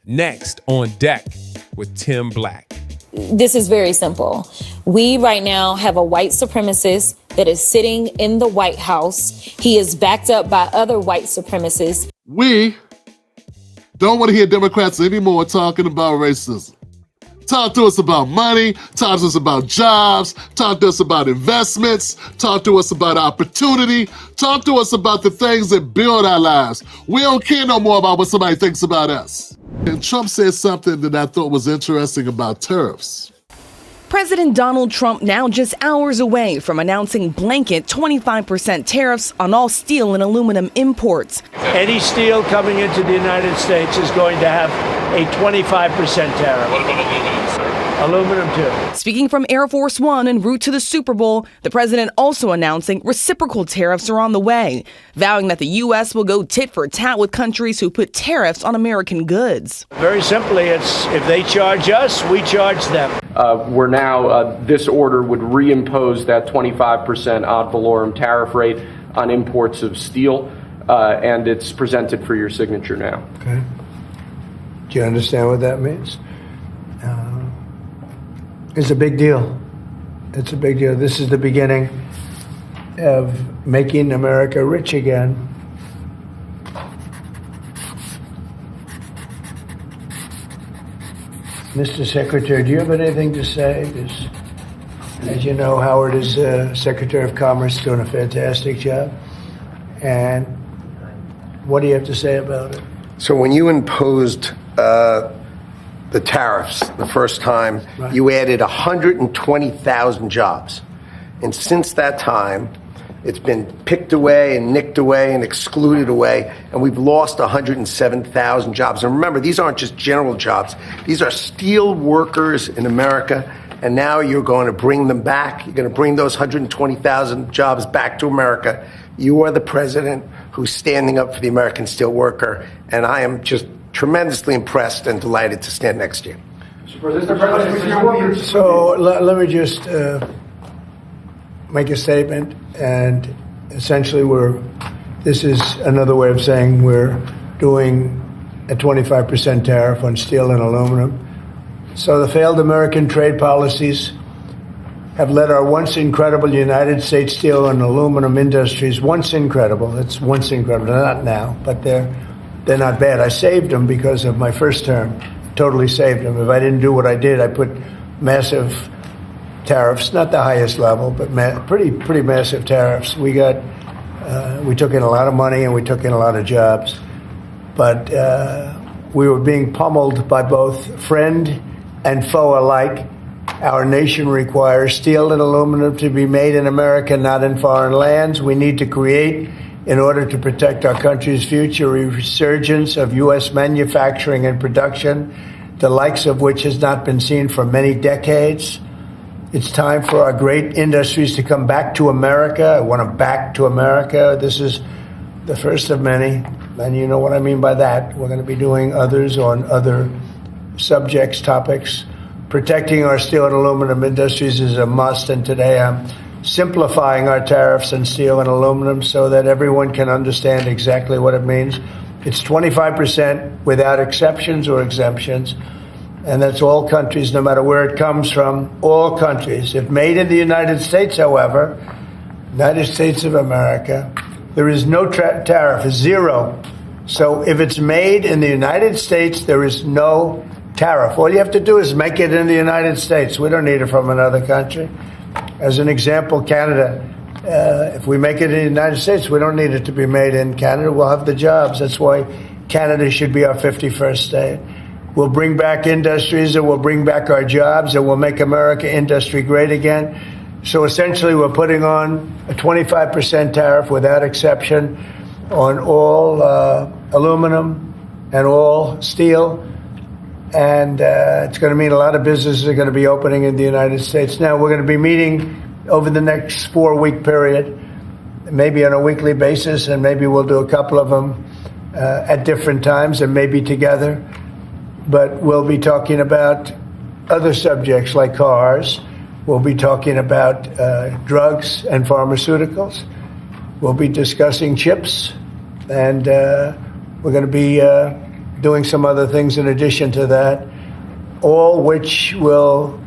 Next on Deck with Tim Black. This is very simple. We right now have a white supremacist that is sitting in the White House. He is backed up by other white supremacists. We don't want to hear Democrats anymore talking about racism. Talk to us about money, talk to us about jobs, talk to us about investments, talk to us about opportunity, talk to us about the things that build our lives. We don't care no more about what somebody thinks about us. And Trump said something that I thought was interesting about tariffs. President Donald Trump now just hours away from announcing blanket 25% tariffs on all steel and aluminum imports. Any steel coming into the United States is going to have a 25% tariff. What about aluminum, sir? Aluminum, too. Speaking from Air Force One en route to the Super Bowl, the president also announcing reciprocal tariffs are on the way, vowing that the U.S. will go tit for tat with countries who put tariffs on American goods. Very simply, it's if they charge us, we charge them. We're now, this order would reimpose that 25% ad valorem tariff rate on imports of steel, and it's presented for your signature now. Okay. Do you understand what that means? It's a big deal. It's a big deal. This is the beginning of making America rich again. Mr. Secretary, do you have anything to say? As you know, Howard is Secretary of Commerce, doing a fantastic job. And what do you have to say about it? So when you imposed the tariffs the first time, right, you added 120,000 jobs. And since that time, it's been picked away and nicked away and excluded away, and we've lost 107,000 jobs. And remember, these aren't just general jobs. These are steel workers in America, and now you're going to bring them back. You're going to bring those 120,000 jobs back to America. You are the president who's standing up for the American steel worker, and I am just tremendously impressed and delighted to stand next to you. So let me just make a statement, and essentially this is another way of saying we're doing a 25% tariff on steel and aluminum. So the failed American trade policies have led our once incredible United States steel and aluminum industries, once incredible, not now, but they're not bad. I saved them because of my first term, totally saved them. If I didn't do what I did, I put massive tariffs, not the highest level, but pretty massive tariffs. We took in a lot of money and we took in a lot of jobs, but we were being pummeled by both friend and foe alike. Our nation requires steel and aluminum to be made in America, not in foreign lands. We need to create, in order to protect our country's future, a resurgence of U.S. manufacturing and production, the likes of which has not been seen for many decades. It's time for our great industries to come back to America. I want them back to America. This is the first of many, and you know what I mean by that. We're going to be doing others on other subjects, topics. Protecting our steel and aluminum industries is a must, and today I'm simplifying our tariffs on steel and aluminum so that everyone can understand exactly what it means. It's 25% without exceptions or exemptions, and that's all countries, no matter where it comes from, all countries. If made in the United States, however, United States of America, there is no tariff, zero. So if it's made in the United States, there is no tariff. All you have to do is make it in the United States. We don't need it from another country. As an example, Canada, if we make it in the United States, we don't need it to be made in Canada. We'll have the jobs. That's why Canada should be our 51st state. We'll bring back industries, and we'll bring back our jobs, and we'll make America industry great again. So essentially, we're putting on a 25% tariff without exception on all aluminum and all steel. And it's going to mean a lot of businesses are going to be opening in the United States. Now, we're going to be meeting over the next 4-week period, maybe on a weekly basis, and maybe we'll do a couple of them at different times and maybe together. But we'll be talking about other subjects like cars. We'll be talking about drugs and pharmaceuticals. We'll be discussing chips. And we're going to be doing some other things in addition to that, all which will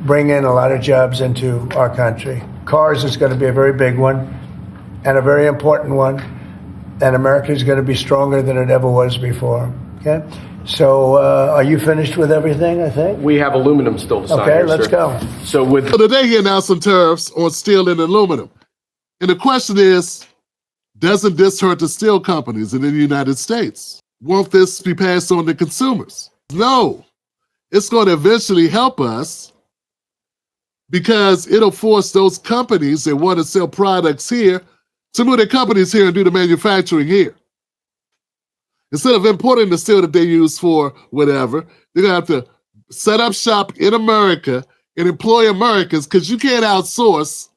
bring in a lot of jobs into our country. Cars is going to be a very big one and a very important one, and America is going to be stronger than it ever was before. Okay? So are you finished with everything, I think? We have aluminum still to sign. Okay, here, let's sir. go. So today he announced some tariffs on steel and aluminum. And the question is, doesn't this hurt the steel companies in the United States? Won't this be passed on to consumers? No. It's going to eventually help us because it'll force those companies that want to sell products here to move their companies here and do the manufacturing here. Instead of importing the steel that they use for whatever, they're going to have to set up shop in America and employ Americans because you can't outsource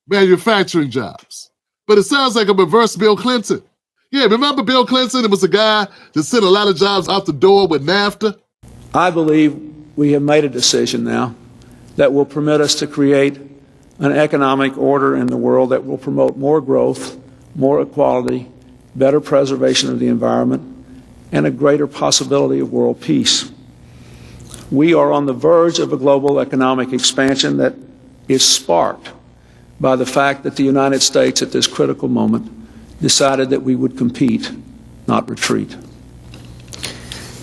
manufacturing jobs. But it sounds like a reverse Bill Clinton. Yeah, remember Bill Clinton? It was a guy that sent a lot of jobs out the door with NAFTA. I believe we have made a decision now that will permit us to create an economic order in the world that will promote more growth, more equality, better preservation of the environment, and a greater possibility of world peace. We are on the verge of a global economic expansion that is sparked by the fact that the United States at this critical moment decided that we would compete, not retreat.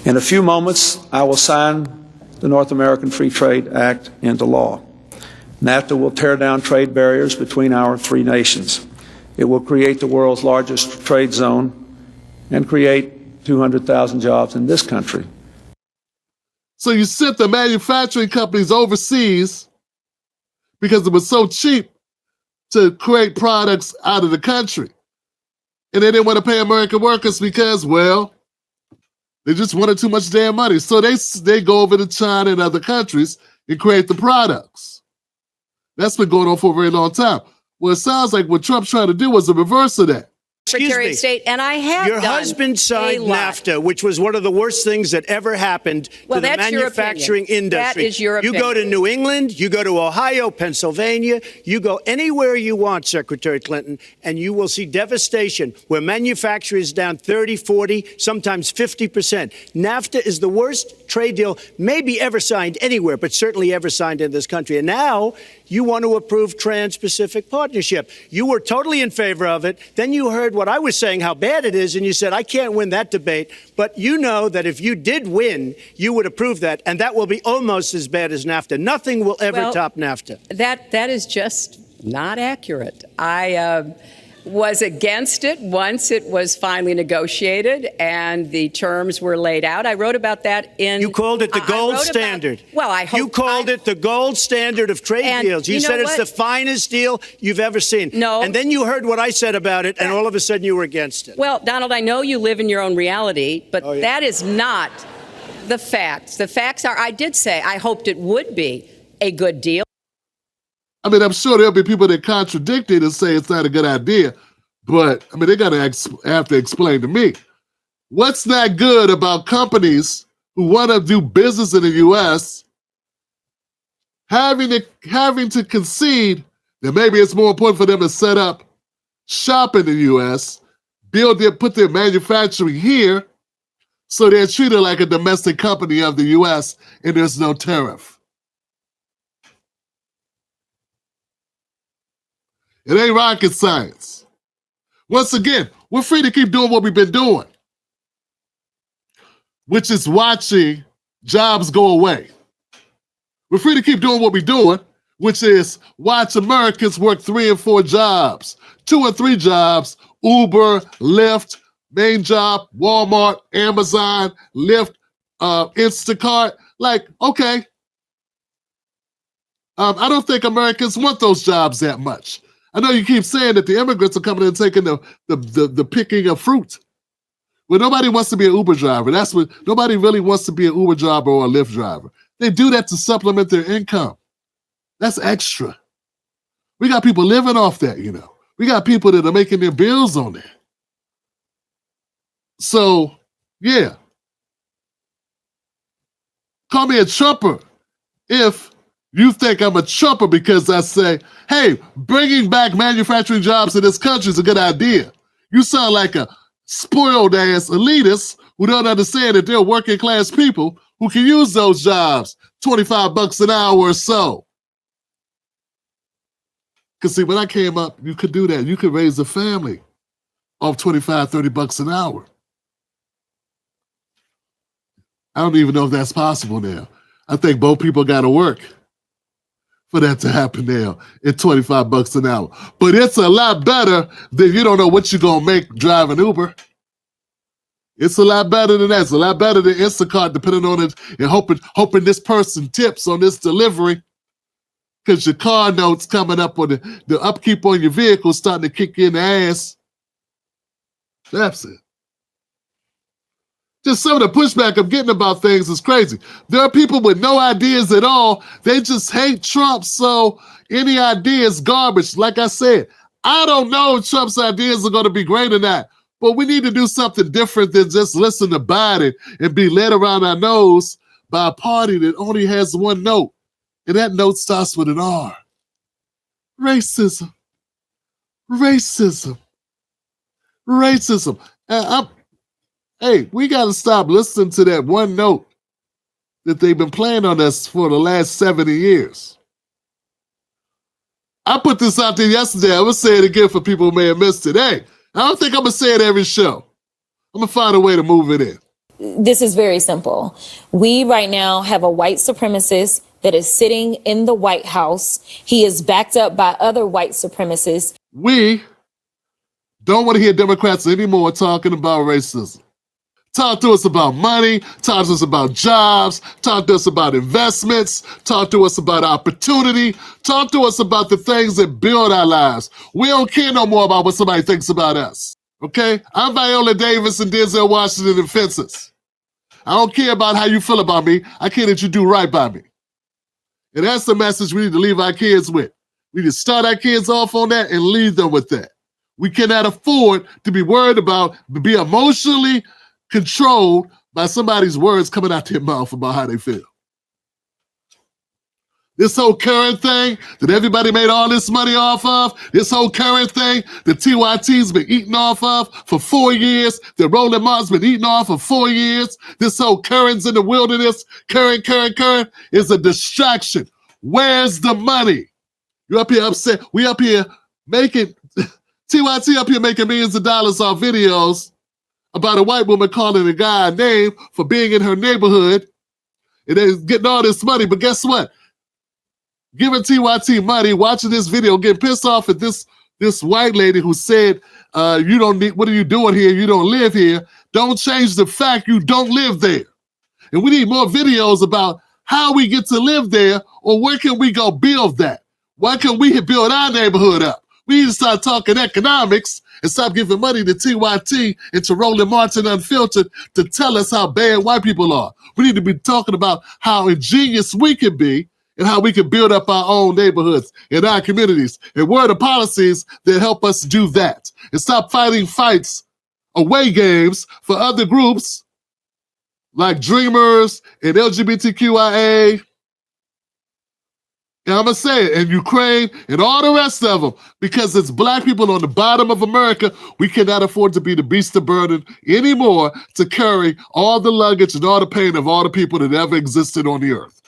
In a few moments, I will sign the North American Free Trade Act into law. NAFTA will tear down trade barriers between our three nations. It will create the world's largest trade zone and create 200,000 jobs in this country. So you sent the manufacturing companies overseas because it was so cheap to create products out of the country. And they didn't want to pay American workers because, well, they just wanted too much damn money. So they go over to China and other countries and create the products. That's been going on for a very long time. Well, it sounds like what Trump's trying to do was the reverse of that. Secretary of State, and I have Your husband signed NAFTA, which was one of the worst things that ever happened to the manufacturing industry. That is your opinion. You go to New England, you go to Ohio, Pennsylvania, you go anywhere you want, Secretary Clinton, and you will see devastation where manufacturing is down 30, 40, sometimes 50%. NAFTA is the worst trade deal maybe ever signed anywhere, but certainly ever signed in this country. And now you want to approve Trans-Pacific Partnership. You were totally in favor of it. Then you heard what I was saying, how bad it is, and you said, I can't win that debate. But you know that if you did win, you would approve that, and that will be almost as bad as NAFTA. Nothing will ever top NAFTA. That is just not accurate. I was against it once it was finally negotiated and the terms were laid out. I wrote about that in... You called it the gold standard. Well, I hope... You called it the gold standard of trade deals. You said it's the finest deal you've ever seen. No. And then you heard what I said about it, and all of a sudden you were against it. Well, Donald, I know you live in your own reality, but that is not the facts. The facts are, I did say I hoped it would be a good deal. I mean, I'm sure there'll be people that contradict it and say it's not a good idea, but, I mean, they're going to have to explain to me. What's not good about companies who want to do business in the U.S. having to concede that maybe it's more important for them to set up shop in the U.S., put their manufacturing here, so they're treated like a domestic company of the U.S. and there's no tariff. It ain't rocket science. Once again, we're free to keep doing what we've been doing, which is watching jobs go away. We're free to keep doing what we're doing, which is watch Americans work 3 and 4 jobs, 2 and 3 jobs, Uber, Lyft, main job, Walmart, Amazon, Lyft, Instacart. Like, okay. I don't think Americans want those jobs that much. I know you keep saying that the immigrants are coming in and taking the picking of fruit. Well, nobody wants to be an Uber driver. Nobody really wants to be an Uber driver or a Lyft driver. They do that to supplement their income. That's extra. We got people living off that, you know. We got people that are making their bills on that. So, yeah. Call me a Trumper if you think I'm a Trumper because I say, hey, bringing back manufacturing jobs in this country is a good idea. You sound like a spoiled ass elitists who don't understand that they're working class people who can use those jobs, $25 an hour or so. Because see, when I came up, you could do that. You could raise a family off $25, $30 an hour. I don't even know if that's possible now. I think both people got to work for that to happen now at $25 an hour. But it's a lot better than you don't know what you're going to make driving Uber. It's a lot better than that. It's a lot better than Instacart, depending on it, and hoping this person tips on this delivery, because your car note's coming up, or the upkeep on your vehicle starting to kick you in the ass. That's it. Just some of the pushback I'm getting about things is crazy. There are people with no ideas at all. They just hate Trump, so any idea is garbage. Like I said, I don't know if Trump's ideas are going to be great or not, but we need to do something different than just listen to Biden and be led around our nose by a party that only has one note, and that note starts with an R. Racism. Racism. Racism. Hey, we got to stop listening to that one note that they've been playing on us for the last 70 years. I put this out there yesterday. I'm going to say it again for people who may have missed it. Hey, I don't think I'm going to say it every show. I'm going to find a way to move it in. This is very simple. We right now have a white supremacist that is sitting in the White House. He is backed up by other white supremacists. We don't want to hear Democrats anymore talking about racism. Talk to us about money, talk to us about jobs, talk to us about investments, talk to us about opportunity, talk to us about the things that build our lives. We don't care no more about what somebody thinks about us, okay? I'm Viola Davis and Denzel Washington and Fences. I don't care about how you feel about me. I care that you do right by me. And that's the message we need to leave our kids with. We need to start our kids off on that and leave them with that. We cannot afford to be worried about, to be emotionally controlled by somebody's words coming out their mouth about how they feel. This whole current thing that everybody made all this money off of, this whole current thing that TYT's been eating off of for 4 years, that Roland Martin's been eating off for 4 years, this whole currents in the wilderness, current is a distraction. Where's the money? You up here upset. We up here making, TYT up here making millions of dollars off videos about a white woman calling a guy a name for being in her neighborhood, and they're getting all this money. But guess what? Giving TYT money, watching this video, getting pissed off at this white lady who said, "You don't need. What are you doing here? You don't live here." Don't change the fact you don't live there. And we need more videos about how we get to live there, or where can we go build that? Why can we build our neighborhood up? We need to start talking economics and stop giving money to TYT and to Roland Martin Unfiltered to tell us how bad white people are. We need to be talking about how ingenious we can be and how we can build up our own neighborhoods and our communities. And what are the policies that help us do that? And stop fighting fights, away games for other groups like Dreamers and LGBTQIA. And I'm going to say it, and Ukraine and all the rest of them, because it's black people on the bottom of America. We cannot afford to be the beast of burden anymore to carry all the luggage and all the pain of all the people that ever existed on the earth.